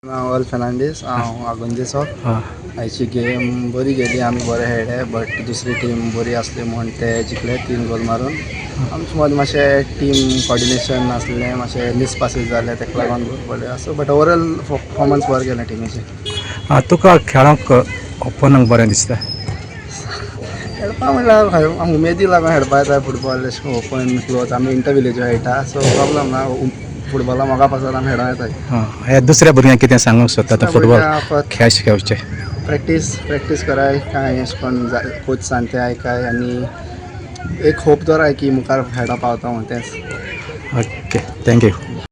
All Fernandes हांव आगोंदेचो. हां आयची गेम बरी गेली, आमी बरे खेळ्ळे, बट दुसरी टीम बरी आसली म्हूण ते जिखले 3 गोल मारून. आमचे मदें मातशें टीम कॉर्डिनेशन नासलें, मातशें मिस पासीस जाले, ताका लागून गोल पडले असो. बट ओवरऑल परफॉर्मन्स बरें केलें टिमीचें. तुका खेळाक ओपनक बरें दिसता? खेळपा म्हणल्यार आमकां उमेदी लागून खेळपा येता फुटबॉल. अशें ओपन क्लोज आमी इंटर विलेजो खेळटा, सो प्रॉब्लम ना. फुटबॉला मोगा पासत आमी खेळों येताय. हे दुसऱ्या भुरग्यांक कितें सांगूंक सोदता फुटबॉल खेळ शिकवचे? प्रॅक्टीस कराय, काय अशें करून कोच सांगता तें आयकाय आनी एक होप दवराय की मुखार खेळपा पावता म्हूण. तेंच. Okay, thank you.